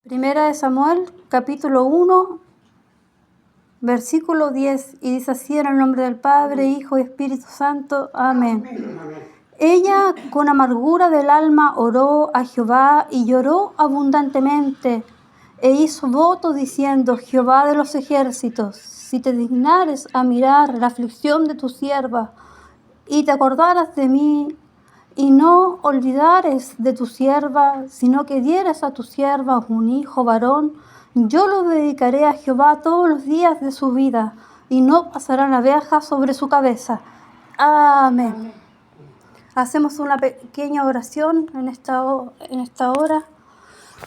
Primera de Samuel, capítulo 1, versículo 10, y dice así: en el nombre del Padre, Hijo y Espíritu Santo. Amén. Ella con amargura del alma oró a Jehová y lloró abundantemente, e hizo voto diciendo: Jehová de los ejércitos, si te dignares a mirar la aflicción de tu sierva, y te acordaras de mí, y no olvidares de tu sierva, sino que dieres a tu sierva un hijo varón, yo lo dedicaré a Jehová todos los días de su vida, y no pasará navaja sobre su cabeza. Amén. Hacemos una pequeña oración en esta hora.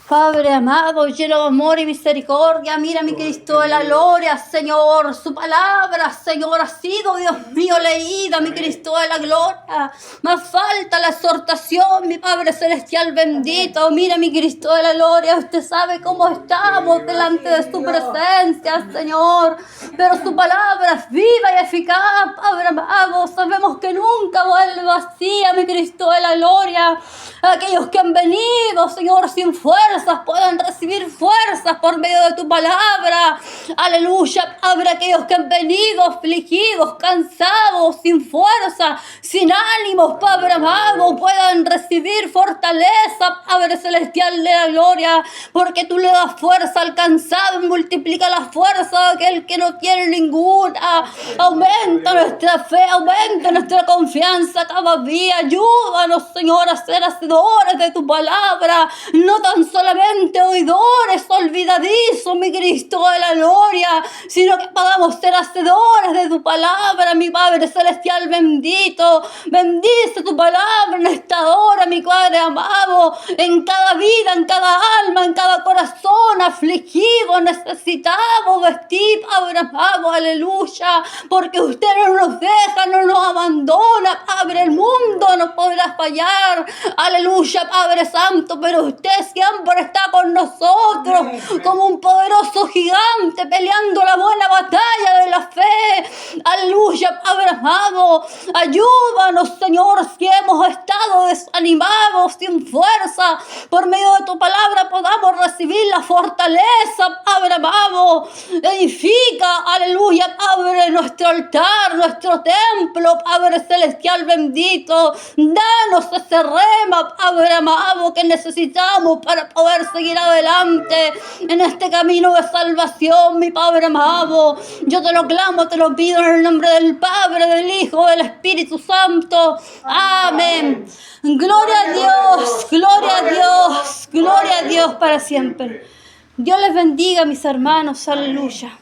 Padre amado, lleno de amor y misericordia, mira mi Cristo de la gloria, Señor, su palabra, Señor, ha sido, Dios mío, leída, mi Cristo de la gloria. Más falta la exhortación, mi Padre celestial bendito, mira mi Cristo de la gloria. Usted sabe cómo estamos delante de su presencia, Señor, pero su palabra es viva y eficaz, Padre amado. Sabemos que nunca vuelve vacía, mi Cristo de la gloria. Aquellos que han venido, Señor, sin fuerzas, puedan recibir fuerzas por medio de tu palabra. Aleluya. Habrá aquellos que han venido afligidos, cansados, sin fuerza, sin ánimos, Padre amado, puedan recibir fortaleza, Padre celestial de la gloria, porque tú le das fuerza al cansado y multiplica la fuerza de aquel que no tiene ninguna. Aumenta nuestra fe, aumenta nuestra confianza cada día. Ayúdanos, Señor, a ser hacedores de tu palabra, no tan solamente oidores olvidadizos, mi Cristo de la gloria, sino que podamos ser hacedores de tu palabra, mi Padre celestial bendito. Bendice tu palabra en esta hora, mi Padre amado, en cada vida, en cada alma, en cada corazón afligido, necesitado de ti, Padre amado, aleluya, porque usted no nos deja, no nos abandona, Padre. El mundo no podrá fallar, aleluya, Padre Santo, pero usted siempre está con nosotros como un poderoso gigante peleando la buena batalla de la fe. Aleluya, Padre amado, ayúdanos, Señor, si hemos estado desanimados, sin fuerza, por medio de tu palabra podamos recibir la fortaleza, Padre amado. Edifica, aleluya, Padre, nuestro altar, nuestro templo, Padre celestial bendito. Danos ese rema, Padre amado, que necesitamos para poder seguir adelante en este camino de salvación, mi Padre amado. Yo te lo clamo, te lo pido en el nombre del Padre, del Hijo, del Espíritu Santo. Amén. Gloria a Dios, gloria a Dios, gloria a Dios para siempre. Dios les bendiga, mis hermanos, aleluya.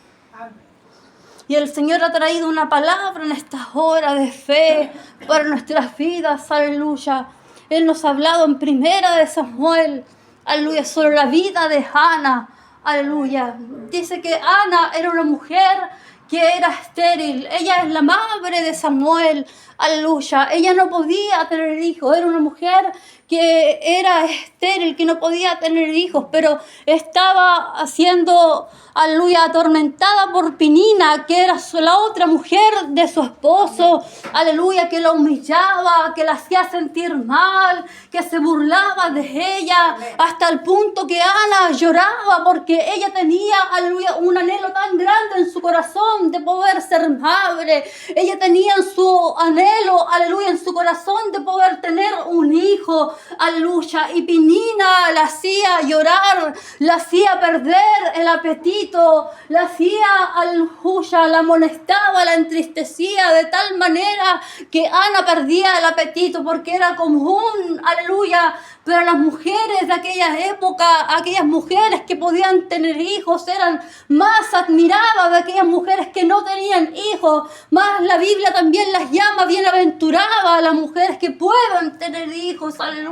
Y el Señor ha traído una palabra en estas horas de fe para nuestras vidas, aleluya. Él nos ha hablado en Primera de Samuel, aleluya, sobre la vida de Ana, aleluya. Dice que Ana era una mujer que era estéril. Ella es la madre de Samuel, aleluya. Ella no podía tener hijos, era una mujer que era estéril, que no podía tener hijos, pero estaba siendo, aleluya, atormentada por Penina, que era la otra mujer de su esposo, aleluya, que la humillaba, que la hacía sentir mal, que se burlaba de ella, hasta el punto que Ana lloraba porque ella tenía, aleluya, un anhelo tan grande en su corazón de poder ser madre. Ella tenía en su anhelo, aleluya, en su corazón de poder tener un hijo, aleluya, y Penina la hacía llorar, la hacía perder el apetito, la hacía, aleluya, la amonestaba, la entristecía de tal manera que Ana perdía el apetito, porque era común, aleluya, pero las mujeres de aquella época, aquellas mujeres que podían tener hijos, eran más admiradas de aquellas mujeres que no tenían hijos. Más la Biblia también las llama bienaventuradas a las mujeres que puedan tener hijos, aleluya.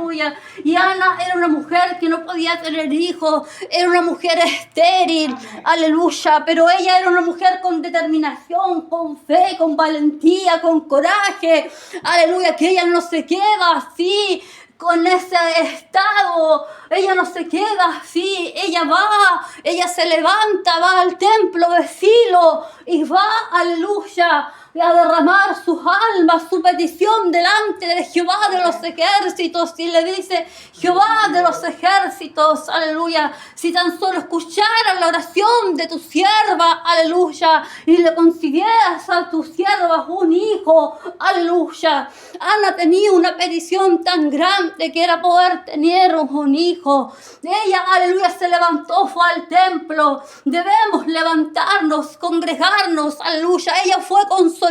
Y Ana era una mujer que no podía tener hijos, era una mujer estéril, aleluya, pero ella era una mujer con determinación, con fe, con valentía, con coraje, aleluya, que ella no se queda así con ese estado, ella no se queda así, ella se levanta, va al templo de Silo y va, aleluya, y a derramar sus almas, su petición delante de Jehová de los ejércitos, y le dice: Jehová de los ejércitos, aleluya, si tan solo escucharas la oración de tu sierva, aleluya, y le concedieras a tu sierva un hijo, aleluya. Ana tenía una petición tan grande que era poder tener un hijo. Ella, aleluya, se levantó, fue al templo. Debemos levantarnos, congregarnos, aleluya. Ella fue consolada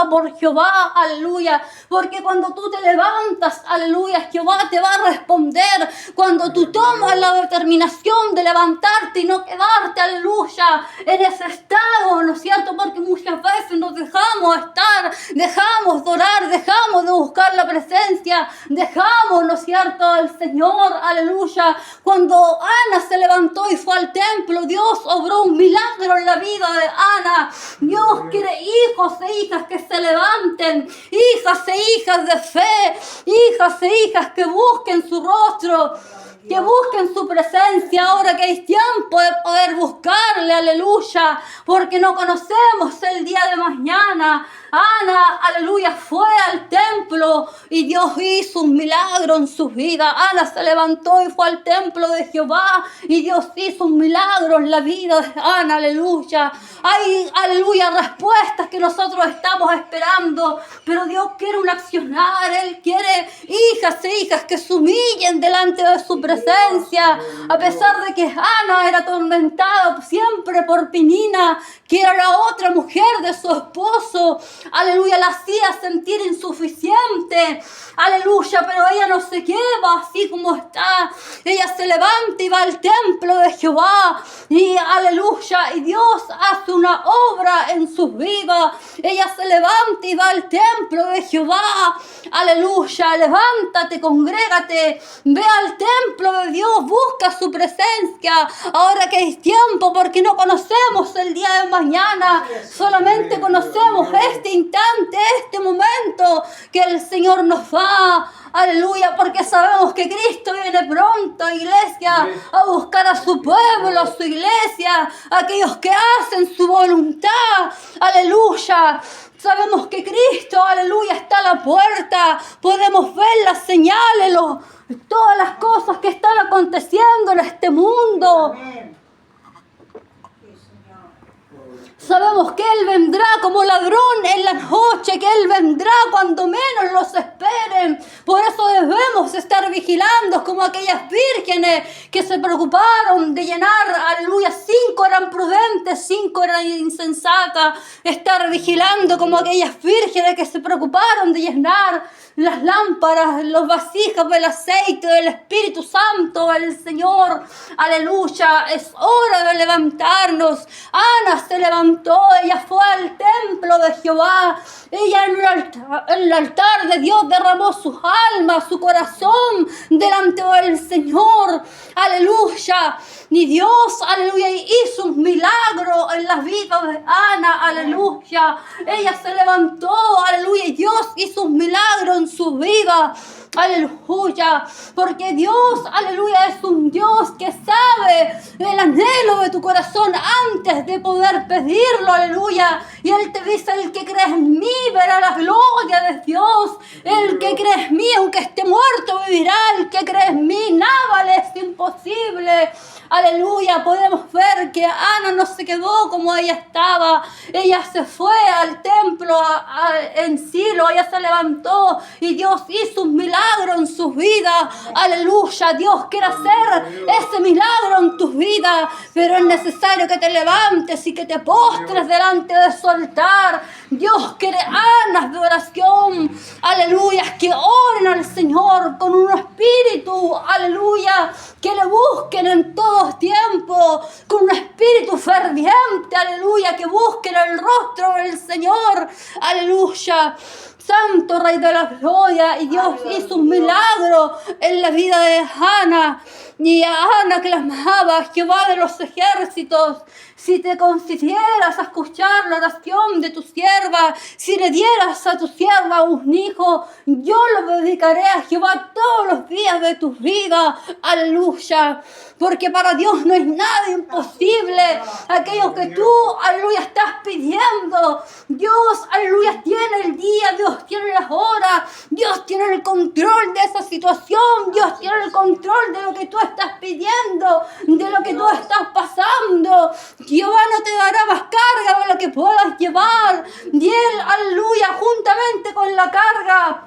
por Jehová, aleluya, porque cuando tú te levantas, aleluya, Jehová te va a responder. Cuando tú tomas la determinación de levantarte y no quedarte, aleluya, en ese estado, ¿no es cierto? Porque muchas veces nos dejamos estar, dejamos de orar, dejamos de buscar la presencia, dejamos, ¿no es cierto?, al Señor, aleluya. Cuando Ana se levantó y fue al templo, Dios obró un milagro en la vida de Ana. Dios quiere hijos e hijas que se levanten, hijas e hijas de fe, hijas e hijas que busquen su rostro, que busquen su presencia, ahora que hay tiempo de poder buscarle, aleluya, porque no conocemos el día de mañana. Ana, aleluya, fue al templo y Dios hizo un milagro en su vida. Ana se levantó y fue al templo de Jehová y Dios hizo un milagro en la vida de Ana, aleluya. Hay, aleluya, respuestas que nosotros estamos esperando, pero Dios quiere un accionar. Él quiere hijas e hijas que se humillen delante de su presencia, a pesar de que Ana era atormentada siempre por Penina, que era la otra mujer de su esposo. Aleluya, la hacía sentir insuficiente, aleluya, pero ella no se queda así como está. Ella se levanta y va al templo de Jehová y aleluya, y Dios hace una obra en sus vidas. Ella se levanta y va al templo de Jehová, aleluya. Levántate, congrégate, ve al templo de Dios, busca su presencia ahora que hay tiempo, porque no conocemos el día de mañana, solamente conocemos este instante, este momento que el Señor nos da, aleluya, porque sabemos que Cristo viene pronto, iglesia, a buscar a su pueblo, a su iglesia, a aquellos que hacen su voluntad, aleluya. Sabemos que Cristo, aleluya, está a la puerta. Podemos ver las señales, todas las cosas que están aconteciendo en este mundo. Sabemos que Él vendrá como ladrón en la noche, que Él vendrá cuando menos los esperen. Por eso debemos estar vigilando como aquellas vírgenes que se preocuparon de llenar, aleluya, 5 eran prudentes, 5 eran insensatas. Estar vigilando como aquellas vírgenes que se preocuparon de llenar las lámparas, los vasijas del aceite del Espíritu Santo, el Señor, aleluya. Es hora de levantarnos. Ana se levantó, ella fue al templo de Jehová, ella en el altar de Dios derramó sus almas, su corazón delante del Señor, aleluya. Y Dios, aleluya, hizo un milagro en la vida de Ana, aleluya. Ella se levantó, aleluya, y Dios hizo un milagro en su vida, aleluya, porque Dios, aleluya, es un Dios que sabe el anhelo de tu corazón antes de poder pedirlo, aleluya. Y Él te dice: el que cree en mí verá la gloria de Dios. El que cree en mí, aunque esté muerto, vivirá. El que cree en mí, nada le es imposible. Aleluya, podemos ver que Ana no se quedó como ella estaba. Ella se fue al templo en Silo, ella se levantó y Dios hizo un milagro en sus vidas. Aleluya, Dios quiere hacer ese milagro en tus vidas, pero es necesario que te levantes y que te postres delante de su altar. Dios quiere anas de oración, aleluya, que oren al Señor con un espíritu, aleluya, que le busquen en todos tiempos, con un espíritu ferviente, aleluya, que busquen el rostro del Señor, aleluya. Santo Rey de la Gloria. Y Dios hizo un milagro en la vida de Ana. Y a Ana clamaba, Jehová de los ejércitos, si te considieras a escuchar la oración de tu sierva, si le dieras a tu sierva un hijo, yo lo dedicaré a Jehová todos los días de tu vida. Aleluya. Porque para Dios no es nada imposible. Aquello que tú, aleluya, estás pidiendo. Dios, aleluya, tiene el día, Dios tiene las horas, Dios tiene el control de esa situación, Dios tiene el control de lo que tú estás pidiendo, de lo que tú estás pasando. Jehová no te dará más carga de lo que puedas llevar. Y Él, aleluya, juntamente con la carga,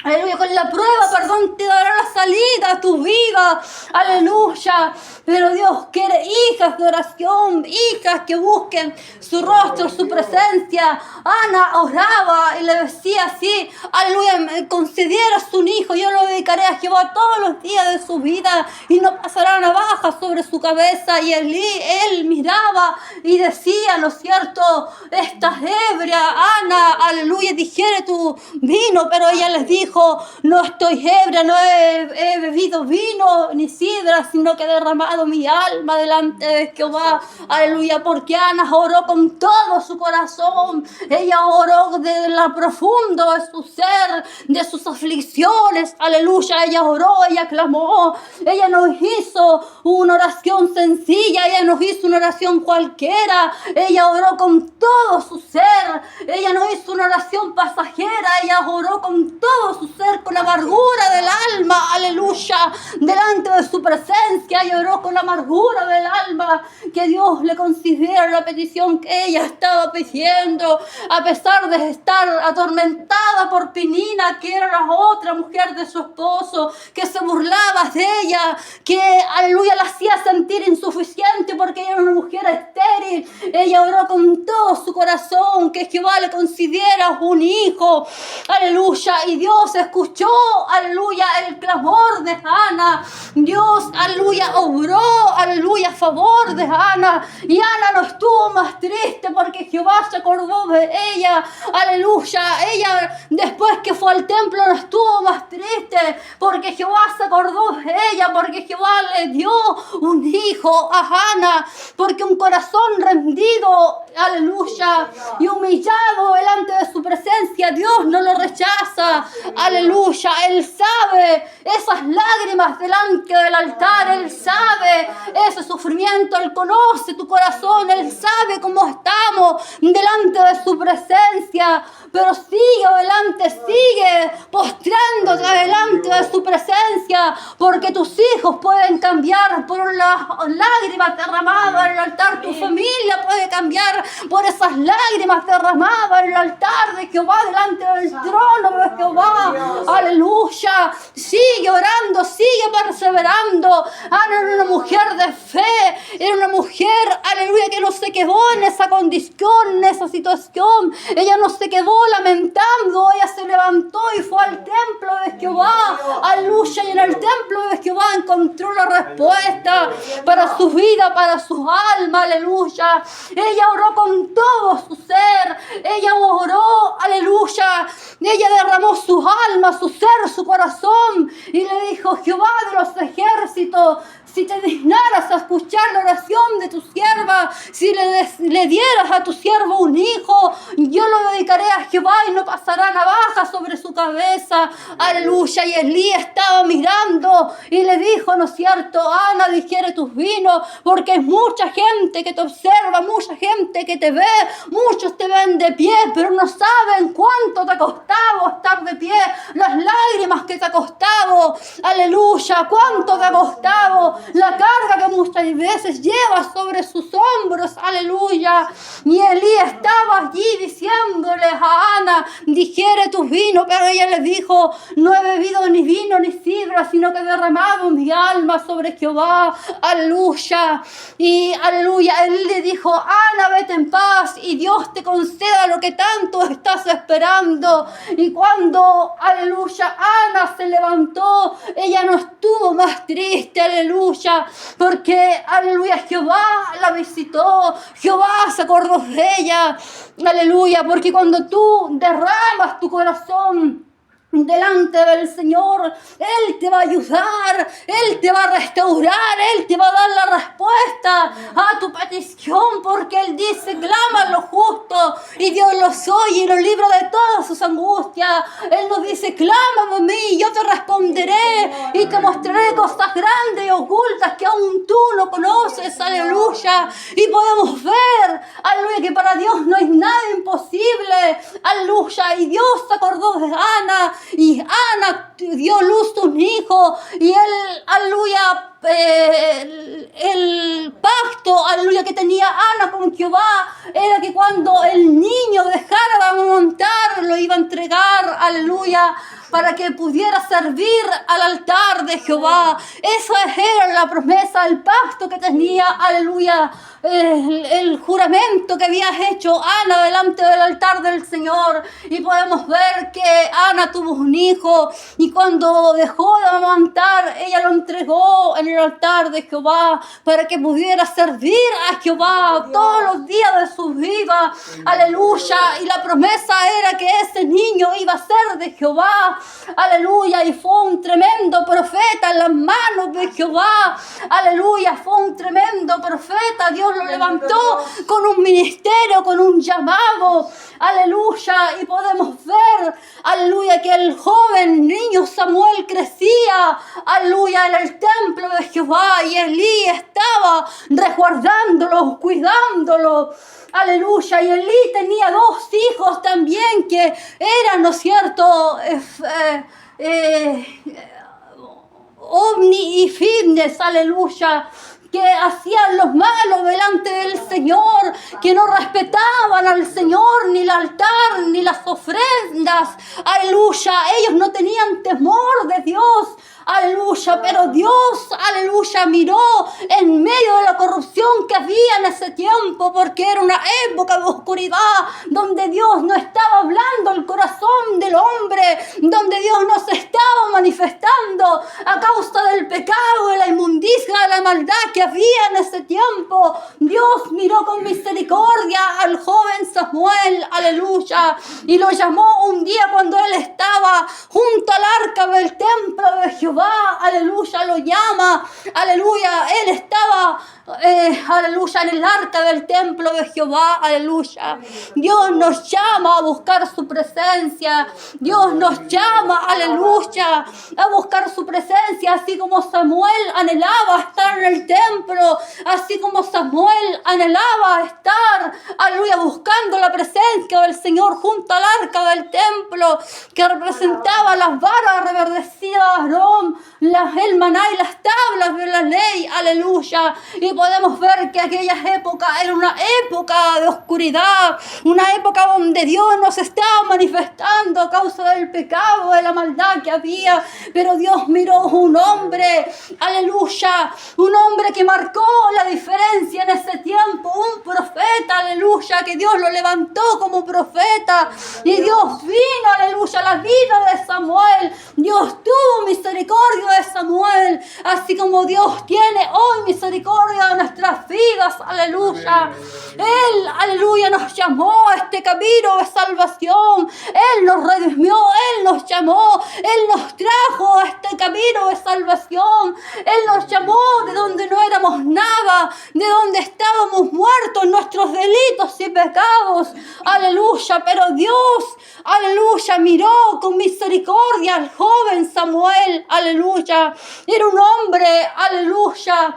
aleluya, con la prueba, perdón, te dará la salida a tu vida. Aleluya. Pero Dios quiere hijas de oración, hijas que busquen su rostro, su presencia. Ana oraba y le decía así, aleluya, concedieras un hijo, yo lo dedicaré a Jehová todos los días de su vida y no pasará navaja sobre su cabeza. Y él miraba y decía, ¿no es cierto? Estás ebria, Ana, aleluya, digiere tu vino. Pero ella les dijo, no estoy ebria, no he bebido vino ni sidra, sino que he derramado mi alma delante de Jehová. Aleluya, porque Ana oró con todo su corazón. Ella oró de lo profundo de su ser, de sus aflicciones. Aleluya, ella oró, ella clamó. Ella no hizo una oración sencilla, ella no hizo una oración cualquiera. Ella oró con todo su ser. Ella no hizo una oración pasajera, ella oró con todo su ser, con la amargura del alma. Aleluya, delante de su presencia. Ella oró con la amargura del alma, que Dios le considera la petición que ella estaba pidiendo, a pesar de estar atormentada por Penina, que era la otra mujer de su esposo, que se burlaba de ella, que, aleluya, la hacía sentir insuficiente porque ella era una mujer estéril. Ella oró con todo su corazón que Jehová le considera un hijo. Aleluya, y Dios escuchó, aleluya, el clamor de Ana. Dios, aleluya, obró, aleluya, a favor de Ana. Y Ana no estuvo más triste porque Jehová se acordó de ella. Aleluya, ella después que fue al templo no estuvo más triste porque Jehová se acordó de ella, porque Jehová le dio un hijo a Ana, porque un corazón rendido, aleluya, y humillado delante de su presencia, Dios no lo rechaza. Aleluya, Él sabe esas lágrimas delante del altar, Él sabe ese sufrimiento, Él conoce tu corazón, Él sabe cómo estamos delante de su presencia. Pero sigue adelante, sigue postrándote delante de su presencia, porque tus hijos pueden cambiar por las lágrimas derramadas en el altar. Tu familia puede cambiar por esas lágrimas derramadas en el altar de Jehová, delante del trono de Jehová. Aleluya. Sigue orando, sigue perseverando. Ana era una mujer de fe, era una mujer, aleluya, que no se quedó en esa condición, en esa situación. Ella no se quedó lamentando, ella se levantó y fue al templo de Jehová. Aleluya, y en el templo de Jehová encontró la respuesta para su vida, para su alma. Aleluya. Ella oró con todo su ser. Ella oró, aleluya. Ella derramó su alma, su ser, su corazón y le dijo, Jehová de los ejércitos, si te dignaras a escuchar la oración de tu sierva, si le dieras a tu siervo un hijo, yo lo dedicaré a Jehová y no pasará navaja sobre su cabeza. Aleluya. Y Elí estaba mirando y le dijo, ¿no es cierto? Ana, digiere tus vinos, porque hay mucha gente que te observa, mucha gente que te ve, muchos te ven de pie, pero no saben cuánto te ha costado estar de pie, las lágrimas que te ha costado. Aleluya, cuánto te ha costado la carga que muchas veces llevas sobre sus hombros. Aleluya. Y Elí estaba allí diciéndole a Ana, digiere tus vinos, pero ella le dijo, no he bebido ni vino ni sidra, sino que he derramado mi alma sobre Jehová. Aleluya. Y aleluya, él le dijo, Ana, vete en paz y Dios te conceda lo que tanto estás esperando. Y cuando, aleluya, Ana se levantó, ella no estuvo más triste, aleluya, porque, aleluya, Jehová la visitó, Jehová se acordó de ella, aleluya, porque cuando tú derramas tu corazón delante del Señor, Él te va a ayudar, Él te va a restaurar, Él te va a dar la respuesta a tu petición, porque Él dice, clama a los justos y Dios los oye y los libra de todas sus angustias. Él nos dice, clama a mí y yo te responderé y te mostraré cosas grandes y ocultas que aún tú no conoces, aleluya. Y podemos ver, aleluya, que para Dios no hay nada imposible, aleluya. Y Dios se acordó de Ana, y Ana dio luz a un hijo, y él, aleluya, el pacto, aleluya, que tenía Ana con Jehová era que cuando el niño dejara de amamantar, lo iba a entregar, aleluya, para que pudiera servir al altar de Jehová. Esa era la promesa, el pacto que tenía, aleluya, el juramento que había hecho Ana delante del altar del Señor. Y podemos ver que Ana tuvo un hijo, y cuando dejó de amamantar, ella lo entregó en el altar de Jehová para que pudiera servir a Jehová todos los días de su vida, aleluya. Y la promesa era que ese niño iba a ser de Jehová, aleluya. Y fue un tremendo profeta en las manos de Jehová, aleluya. Fue un tremendo profeta. Dios lo levantó con un ministerio, con un llamado, aleluya. Y podemos ver, aleluya, que el joven niño Samuel crecía, aleluya, en el templo de Jehová, y Elí estaba resguardándolo, cuidándolo, aleluya. Y Elí tenía 2 hijos también que eran, ¿no es cierto?, Ovni y Fitness, aleluya, que hacían los malos delante del Señor, que no respetaban al Señor, ni el altar, ni las ofrendas, aleluya. Ellos no tenían temor de Dios, aleluya, pero Dios, aleluya, miró en medio de la corrupción que había en ese tiempo, porque era una época de oscuridad, donde Dios no estaba hablando el corazón del hombre, donde Dios no se estaba manifestando a causa del pecado, de la inmundicia, de la maldad que había en ese tiempo. Dios miró con misericordia al joven Samuel, aleluya, y lo llamó un día cuando él estaba junto al arca del templo de Jehová, aleluya, lo llama, aleluya. Él estaba, aleluya, en el arca del templo de Jehová, aleluya. Dios nos llama a buscar su presencia, Dios nos llama, aleluya, a buscar su presencia, así como Samuel anhelaba estar en el templo, así como Samuel anhelaba estar, aleluya, buscando la presencia del Señor junto al arca del templo, que representaba las varas reverdecidas de Aarón, el maná y las tablas de la ley, aleluya. Y podemos ver que aquella época era una época de oscuridad, una época donde Dios nos estaba manifestando a causa del pecado, de la maldad que había, pero Dios miró un hombre, aleluya, un hombre que marcó la diferencia en ese tiempo, un profeta, aleluya, que Dios lo levantó como profeta, y Dios vino, aleluya, a la vida de Samuel. Dios tuvo misericordia de Samuel, así como Dios tiene hoy misericordia de nuestras vidas, aleluya. Él, aleluya, nos llamó a este camino de salvación, Él nos redimió, Él nos llamó, Él nos trajo a este camino de salvación, Él nos llamó de donde no éramos nada, de donde estábamos muertos en nuestros delitos y pecados, aleluya. Pero Dios, aleluya, miró con misericordia al joven Samuel, aleluya. Era un hombre, aleluya,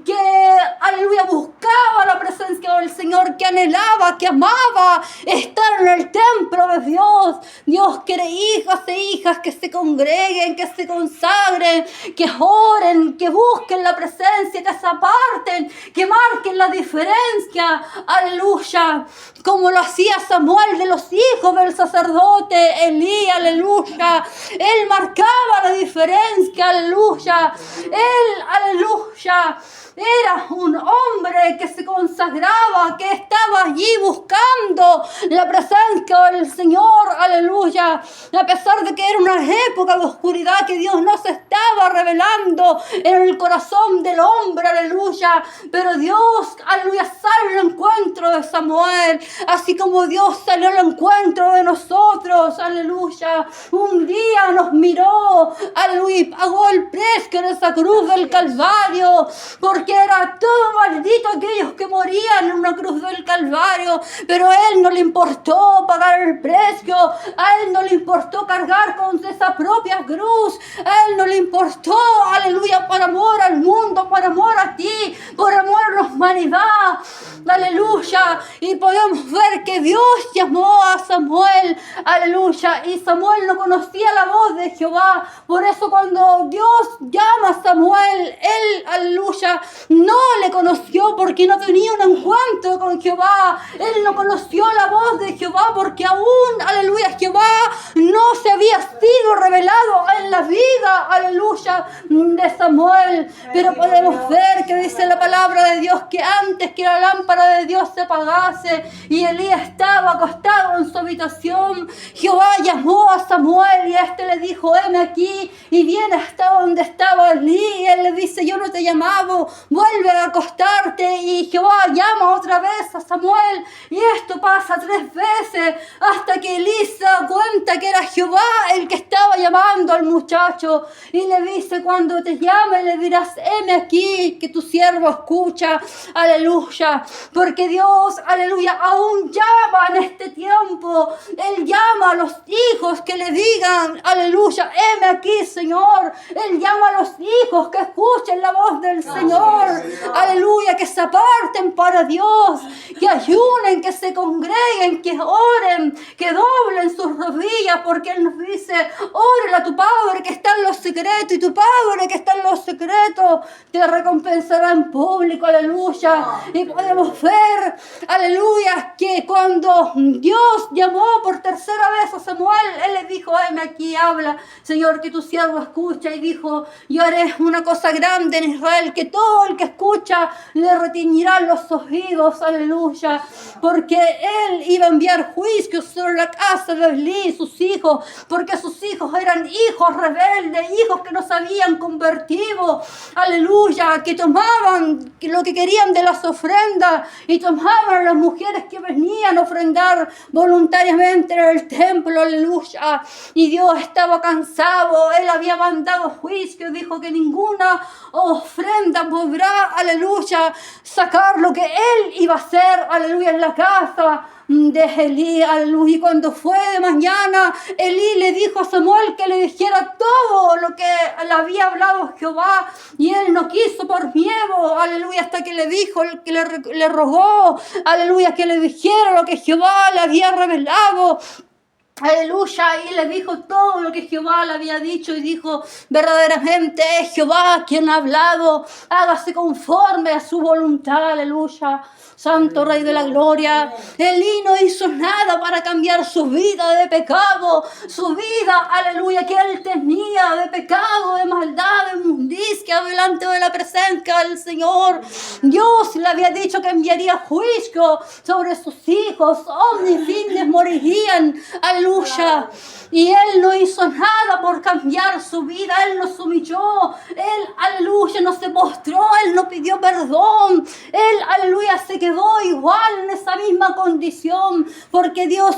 que, aleluya, buscaba la presencia del Señor, que anhelaba, que amaba estar en el templo de Dios. Dios quiere hijas e hijas que se congreguen, que se consagren, que oren, que busquen la presencia, que se aparten, que marquen la diferencia, aleluya, como lo hacía Samuel de los hijos del sacerdote Elí, aleluya. Él marcaba la diferencia, aleluya. Él, aleluya, era un hombre que se consagraba, que estaba allí buscando la presencia del Señor, aleluya. A pesar de que era una época de oscuridad, que Dios no se estaba revelando en el corazón del hombre, aleluya. Pero Dios, aleluya, sale al encuentro de Samuel, así como Dios salió al encuentro de nosotros, aleluya. Un día nos miró, aleluya, y pagó el precio en esa cruz del Calvario, porque era todo maldito aquellos que morían en una cruz del Calvario, pero a Él no le importó pagar el precio, a Él no le importó cargar con esa propia cruz, a Él no le importó, aleluya, por amor al mundo, por amor a ti, por amor a la humanidad, aleluya. Y podemos ver que Dios llamó a Samuel, aleluya, y Samuel no conocía la voz de Jehová. Por eso cuando Dios llama a Samuel, él, aleluya, no le conoció porque no tenía un encuentro con Jehová. Él no conoció la voz de Jehová porque aún, aleluya, Jehová no se había sido revelado en la vida, aleluya, de Samuel. Pero podemos ver que dice la palabra de Dios que antes que la lámpara de Dios se apagase y Elías estaba acostado en su habitación, Jehová llamó a Samuel y este le dijo: heme aquí. Y viene hasta donde estaba Elí y él le dice: yo no te llamaba, vuelve a acostarte. Y Jehová llama otra vez a Samuel y esto pasa 3 veces hasta que Elí se da cuenta que era Jehová el que estaba llamando al muchacho y le dice: cuando te llame le dirás: heme aquí, que tu siervo escucha, aleluya. Porque Dios, aleluya, aún llama en este tiempo. Él llama a los hijos que le digan, aleluya, heme aquí, Señor. Él llama a los hijos que escuchen la voz del Señor, aleluya, que se aparten para Dios, que ayunen, que se congreguen, que oren, que doblen sus rodillas, porque Él nos dice: órale a tu Padre que está en los secretos, y tu Padre que está en los secretos te recompensará en público, aleluya. Y podemos ver, aleluya, que cuando Dios llamó por tercera vez a Samuel, Él le dijo: heme aquí, habla, Señor, que tu siervo escucha. Y dijo: yo haré una cosa grande en Israel, que todo el que escucha le retiñirán los oídos, aleluya. Porque Él iba a enviar juicios sobre la casa de Elí y sus hijos, porque sus hijos eran hijos rebeldes, hijos que no se habían convertido, aleluya, que tomaban lo que querían de las ofrendas y tomaban a las mujeres que venían a ofrendar voluntariamente en el templo, aleluya. Y Dios estaba cansado, Él había mandado juicio, dijo que ninguna ofrenda podrá, aleluya, sacar lo que Él iba a hacer, aleluya, en la casa de Elí, aleluya. Y cuando fue de mañana, Elí le dijo a Samuel que le dijera todo lo que le había hablado Jehová, y él no quiso por miedo, aleluya, hasta que le dijo, que le rogó, aleluya, que le dijera lo que Jehová le había revelado. Aleluya, y le dijo todo lo que Jehová le había dicho, y dijo: verdaderamente es Jehová quien ha hablado, hágase conforme a su voluntad, aleluya. Santo Rey de la Gloria. Elí no hizo nada para cambiar su vida de pecado, su vida, aleluya, que él tenía de pecado, de maldad, de inmundicia delante de la presencia del Señor. Dios le había dicho que enviaría juicio sobre sus hijos, omnifines morirían, aleluya. Y él no hizo nada por cambiar su vida, él no se humilló, él, aleluya, no se postró, él no pidió perdón, él, aleluya, se quedó igual en esa misma condición, porque Dios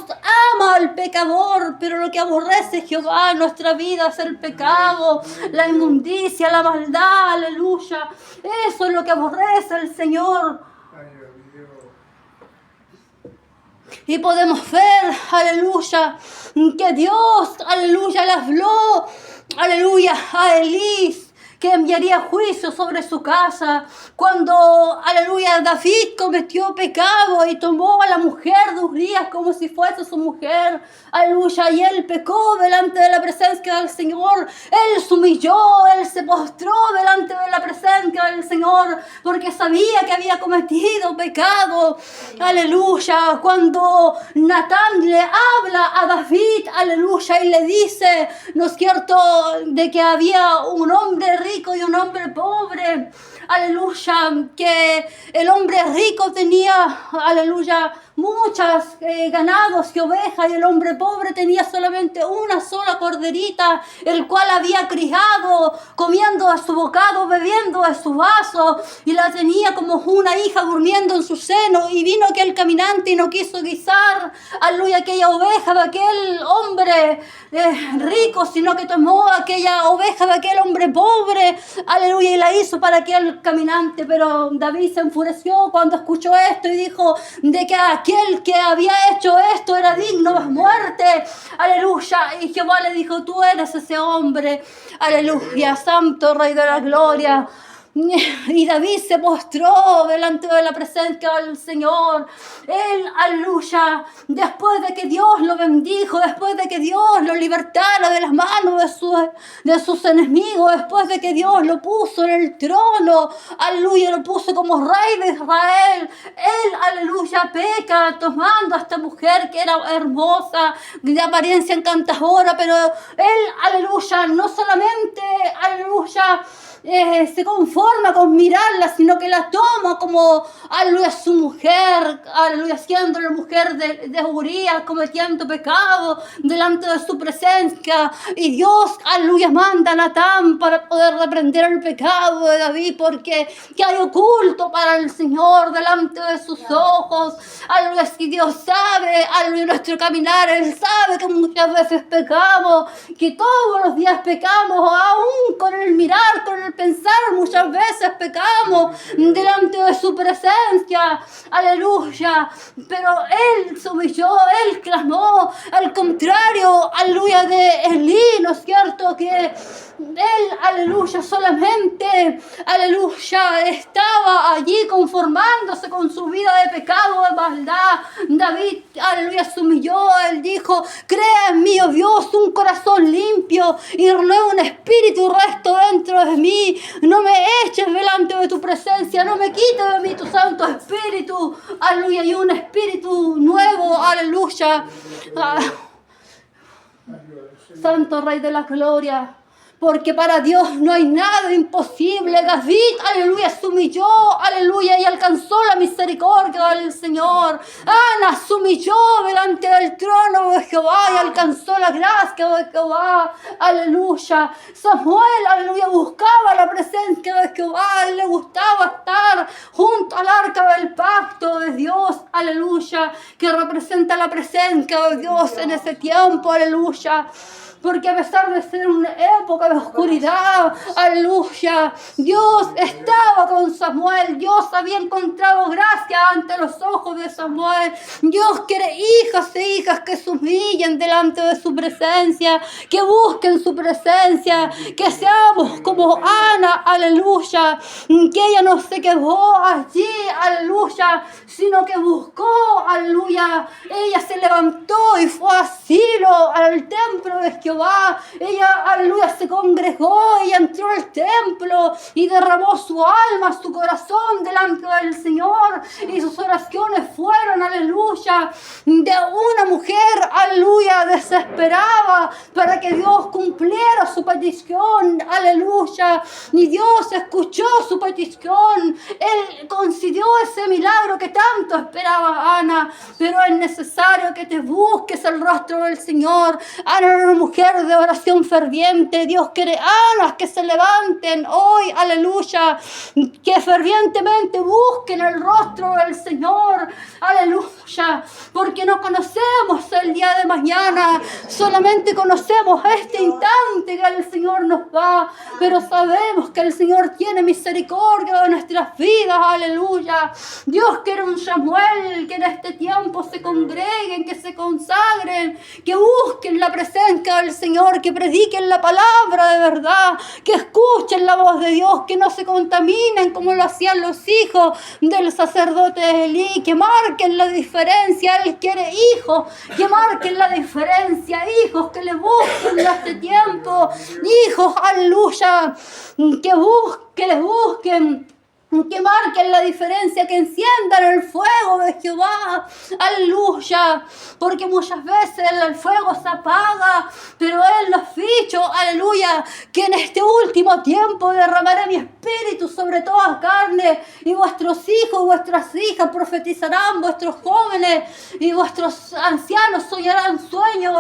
ama al pecador, pero lo que aborrece Jehová en nuestra vida es el pecado, la inmundicia, la maldad, aleluya. Eso es lo que aborrece el Señor. Y podemos ver, aleluya, que Dios, aleluya, le habló, aleluya, a Elí, que enviaría juicio sobre su casa. Cuando, aleluya, David cometió pecado y tomó a la mujer de Urías como si fuese su mujer, aleluya, y él pecó delante de la presencia del Señor. Él se humilló, él se postró delante de la presencia del Señor porque sabía que había cometido pecado. Aleluya, cuando Natán le habla a David, aleluya, y le dice, ¿no es cierto?, de que había un hombre rico y un hombre pobre. Aleluya, que el hombre rico tenía, aleluya, muchas ganados y ovejas, y el hombre pobre tenía solamente una sola corderita, el cual había criado, comiendo a su bocado, bebiendo a su vaso, y la tenía como una hija durmiendo en su seno. Y vino aquel caminante y no quiso guisar, aleluya, aquella oveja de aquel hombre rico, sino que tomó aquella oveja de aquel hombre pobre, aleluya, y la hizo para aquel caminante. Pero David se enfureció cuando escuchó esto y dijo de que aquel que había hecho esto era digno de muerte, aleluya. Y Jehová le dijo, tú eres ese hombre, aleluya, santo Rey de la gloria. Y David se postró delante de la presencia del Señor. Él, aleluya, después de que Dios lo bendijo, después de que Dios lo libertara de las manos de sus enemigos, después de que Dios lo puso en el trono, aleluya, lo puso como rey de Israel, él, aleluya, peca tomando a esta mujer que era hermosa, de apariencia encantadora, pero él, aleluya, no solamente, aleluya, se conforma con mirarla, sino que la toma como, aleluya, su mujer, aleluya, siendo la mujer de Urías, cometiendo pecado delante de su presencia. Y Dios, aleluya, manda a Natán para poder reprender el pecado de David, porque que hay oculto para el Señor delante de sus ojos. Aleluya, si Dios sabe, aleluya, nuestro caminar, Él sabe que muchas veces pecamos, que todos los días pecamos, aún con el mirar, con el pensar, muchas veces pecamos delante de su presencia, aleluya, pero él se humilló, él clamó, al contrario, aleluya, de Elí, ¿no es cierto?, que él, aleluya, solamente, aleluya, estaba allí conformándose con su vida de pecado, de maldad. David, aleluya, se humilló, él dijo, crea en mí, oh Dios, un corazón limpio y renueva un espíritu recto dentro de mí. No me eches delante de tu presencia, no me quites de mí tu santo espíritu, aleluya, y un espíritu nuevo, aleluya. Santo Rey de la gloria, porque para Dios no hay nada imposible. David, aleluya, se humilló, aleluya, y alcanzó la misericordia del Señor. Ana se humilló delante del trono de Jehová y alcanzó la gracia de Jehová, aleluya. Samuel, aleluya, buscaba la presencia de Jehová y le gustaba estar junto al arca del pacto de Dios, aleluya, que representa la presencia de Dios en ese tiempo, aleluya. Porque a pesar de ser una época de oscuridad, aleluya, Dios estaba con Samuel. Dios había encontrado gracia ante los ojos de Samuel. Dios quiere hijas e hijas que se humillen delante de su presencia, que busquen su presencia, que seamos como Ana, aleluya, que ella no se quedó allí, aleluya, sino que buscó, aleluya. Ella se levantó y fue a Silo, al templo de Jehová. Ella, aleluya, se congregó y entró al templo y derramó su alma, su corazón delante del Señor, y sus oraciones fueron, aleluya, de una mujer, aleluya, desesperada para que Dios cumpliera su petición, aleluya, y Dios escuchó su petición. Él concedió ese milagro que tanto esperaba Ana. Pero es necesario que te busques el rostro del Señor. Ana era una mujer de oración ferviente. Dios quiere Anas que se levanten hoy, aleluya, que fervientemente busquen el rostro rostro del Señor. Aleluya, porque no conocemos el día de mañana, solamente conocemos este instante que el Señor nos da, pero sabemos que el Señor tiene misericordia de nuestras vidas. Aleluya. Dios quiere un Samuel que en este tiempo se congreguen, que se consagren, que busquen la presencia del Señor, que prediquen la palabra de verdad, que escuchen la voz de Dios, que no se contaminen como lo hacían los hijos del sacerdote Elí, que marquen la diferencia. Él quiere hijos que marquen la diferencia, hijos que le busquen en este tiempo, hijos, aleluya, que les busquen, que marquen la diferencia, que enciendan el fuego de Jehová. Aleluya, porque muchas veces el fuego se apaga, pero Él nos dicho, aleluya, que en este último tiempo derramaré mi espíritu sobre toda carne, y vuestros hijos y vuestras hijas profetizarán, vuestros jóvenes y vuestros ancianos soñarán sueños,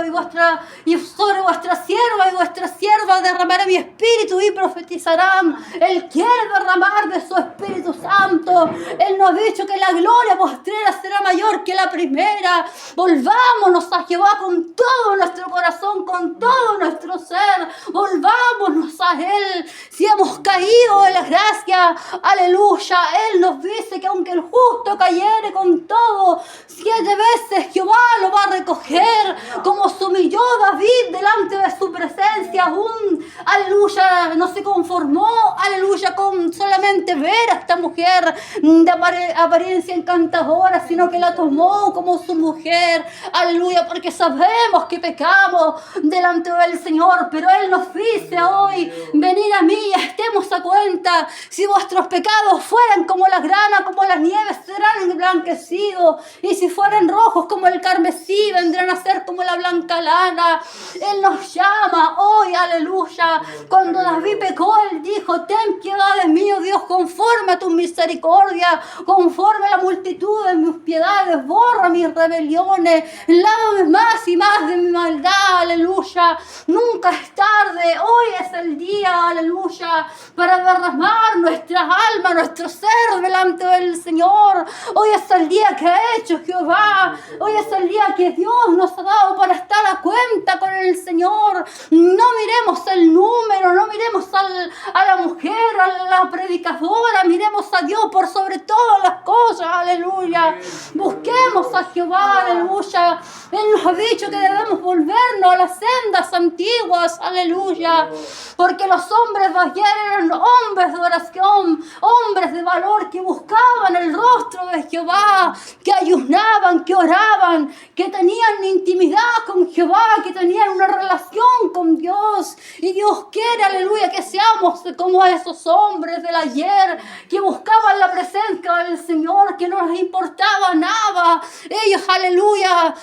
y sobre vuestra sierva y vuestra sierva derramaré mi espíritu y profetizarán. Él quiere derramar de su Espíritu Santo. Él nos ha dicho que la gloria postrera será mayor que la primera. Volvámonos a Jehová con todo nuestro corazón, con todo nuestro ser. Volvámonos a Él. Si hemos caído de la gracia, aleluya, Él nos dice que aunque el justo cayere con todo, 7 veces Jehová lo va a recoger, como se humilló David delante de su presencia. Aún, aleluya, no se conformó, aleluya, con solamente ver a esta mujer de apariencia encantadora, sino que la tomó como su mujer. Aleluya, porque sabemos que pecamos delante del Señor, pero Él nos dice hoy: venid a mí, estemos a cuenta. Si vuestros pecados fueran como la grana, como las nieves, serán emblanquecidos, y si fueran rojos como el carmesí, vendrán a ser como la blanca lana. Él nos llama hoy, aleluya. Cuando David pecó, Él dijo: ten piedad de mí, oh Dios, conforme a tu misericordia, conforme a la multitud de mis piedades, borra mis rebeliones, lávame más y más de mi maldad. Aleluya, nunca es tarde, hoy es el día, aleluya, para derramar nuestras almas, nuestro ser delante del Señor. Hoy es el día que ha hecho Jehová, hoy es el día que Dios nos ha dado para estar a cuenta con el Señor. No miremos el número, no miremos a la mujer, a la predicadora, miremos a Dios por sobre todas las cosas. Aleluya, busquemos a Jehová. Aleluya, Él nos ha dicho que debemos volvernos a las sendas antiguas. Aleluya, porque los hombres de ayer eran hombres de oración, hombres de valor, que buscaban el rostro de Jehová, que ayunaban, que oraban, que tenían intimidad con Jehová, que tenían una relación con Dios. Y Dios quiere, aleluya, que seamos como esos hombres del ayer, que buscaban la presencia del Señor, que no les importaba nada. Ellos, aleluya,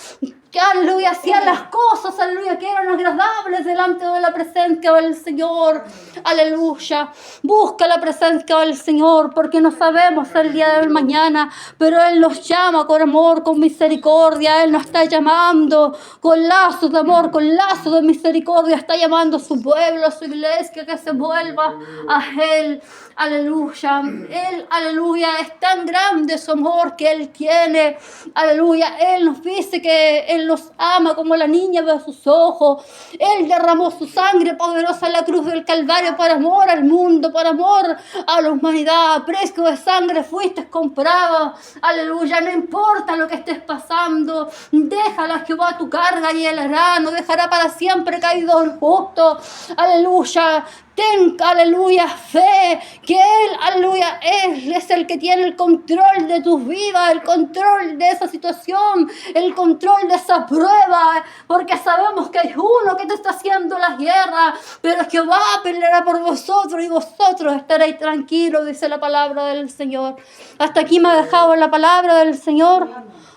que aleluya, hacían las cosas, aleluya, que eran agradables delante de la presencia del Señor. Aleluya, busca la presencia del Señor, porque no sabemos el día del mañana, pero Él nos llama con amor, con misericordia. Él nos está llamando con lazos de amor, con lazos de misericordia. Está llamando a su pueblo, a su iglesia, que se vuelva a Él. Aleluya, Él, aleluya, es tan grande su amor que Él tiene. Aleluya, Él nos dice que Él nos ama como la niña de sus ojos. Él derramó su sangre poderosa en la cruz del Calvario por amor al mundo, por amor a la humanidad. A precio de sangre fuiste comprado. Aleluya, no importa lo que estés pasando, déjala Jehová tu carga y Él hará. No dejará para siempre caído el justo. Aleluya, ten, aleluya, fe, que Él, aleluya, Él es el que tiene el control de tus vidas, el control de esa situación, el control de esa prueba, porque sabemos que hay uno que te está haciendo la guerra, pero Jehová peleará por vosotros y vosotros estaréis tranquilos, dice la palabra del Señor. Hasta aquí me ha dejado la palabra del Señor.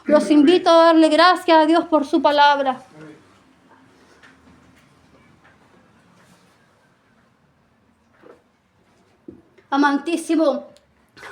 Los invito a darle gracias a Dios por su palabra. Amantísimo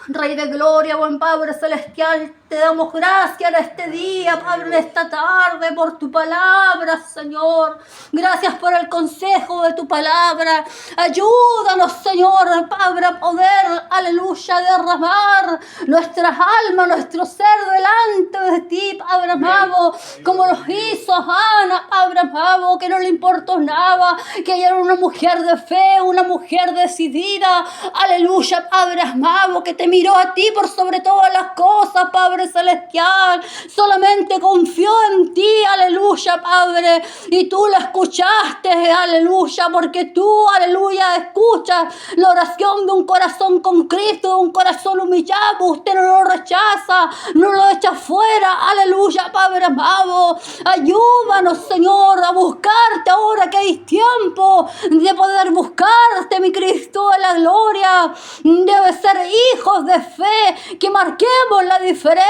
Rey de gloria, buen Padre celestial, Te damos gracias en este día, Padre, en esta tarde, por tu palabra, Señor. Gracias por el consejo de tu palabra. Ayúdanos, Señor, Padre, a poder, aleluya, derramar nuestras almas, nuestro ser delante de ti, Padre amado, como los hizo Ana, Padre amado, que no le importó nada, que ella era una mujer de fe, una mujer decidida, aleluya, Padre amado, que te miró a ti por sobre todas las cosas, Padre celestial, solamente confió en ti, aleluya, Padre, y tú la escuchaste, aleluya, porque tú, aleluya, escuchas la oración de un corazón con Cristo, de un corazón humillado. Usted no lo rechaza, no lo echa fuera, aleluya, Padre amado. Ayúdanos, Señor, a buscarte ahora que hay tiempo de poder buscarte, mi Cristo de la gloria. Debe ser hijos de fe, que marquemos la diferencia,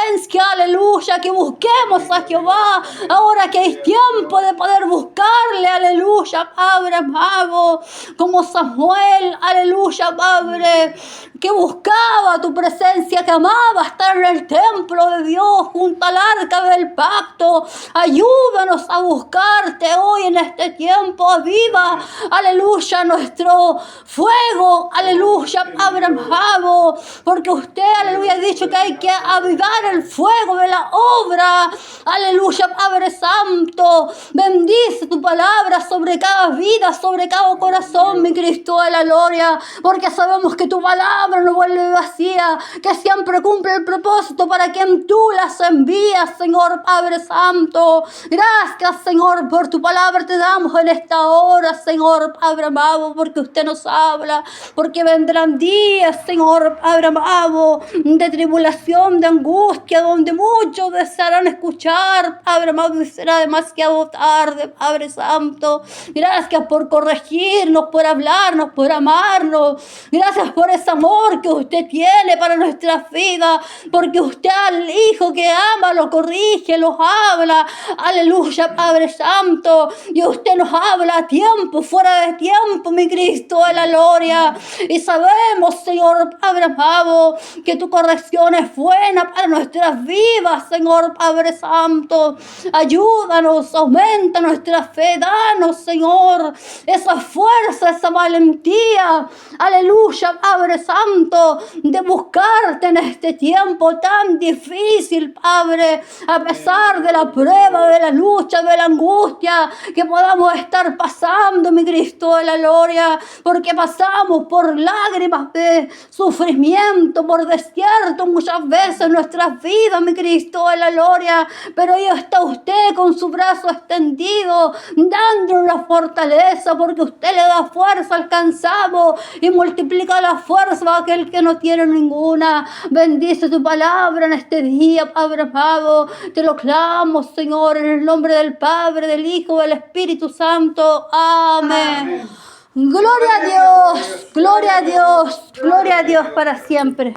aleluya, que busquemos a Jehová ahora que hay tiempo de poder buscarle, aleluya, Padre amado, como Samuel, aleluya, Padre, que buscaba tu presencia, que amaba estar en el templo de Dios junto al arca del pacto. Ayúdanos a buscarte hoy en este tiempo. Aviva, aleluya, nuestro fuego, aleluya, Padre amado, porque usted, aleluya, ha dicho que hay que avivar el fuego de la obra, aleluya, Padre Santo. Bendice tu palabra sobre cada vida, sobre cada corazón, mi Cristo de la gloria, porque sabemos que tu palabra no vuelve vacía, que siempre cumple el propósito para quien tú las envías, Señor Padre Santo. Gracias, Señor, por tu palabra te damos en esta hora, Señor Padre amado, porque usted nos habla, porque vendrán días, Señor Padre amado, de tribulación, de angustia, donde muchos desearán escuchar, Padre amado, y será demasiado tarde, Padre Santo. Gracias por corregirnos, por hablarnos, por amarnos. Gracias por ese amor que usted tiene para nuestras vidas, porque usted al Hijo que ama lo corrige, los habla, aleluya, Padre Santo, y usted nos habla a tiempo, fuera de tiempo, mi Cristo de la gloria, y sabemos, Señor Padre amado, que tu corrección es buena para nuestras vidas, Señor Padre Santo. Ayúdanos, aumenta nuestra fe, danos, Señor, esa fuerza, esa valentía, aleluya, Padre Santo, de buscarte en este tiempo tan difícil, Padre, a pesar de la prueba, de la lucha, de la angustia que podamos estar pasando, mi Cristo de la gloria, porque pasamos por lágrimas de sufrimiento, por desierto muchas veces en nuestras vidas, mi Cristo de la gloria, pero ahí está usted con su brazo extendido, dándonos la fortaleza, porque usted le da fuerza al cansado y multiplica la fuerza a aquel que no tiene ninguna. Bendice tu palabra en este día, Padre amado. Te lo clamo, Señor, en el nombre del Padre, del Hijo, del Espíritu Santo. Amén. Gloria a Dios, gloria a Dios, gloria a Dios para siempre.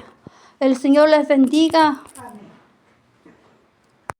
El Señor les bendiga.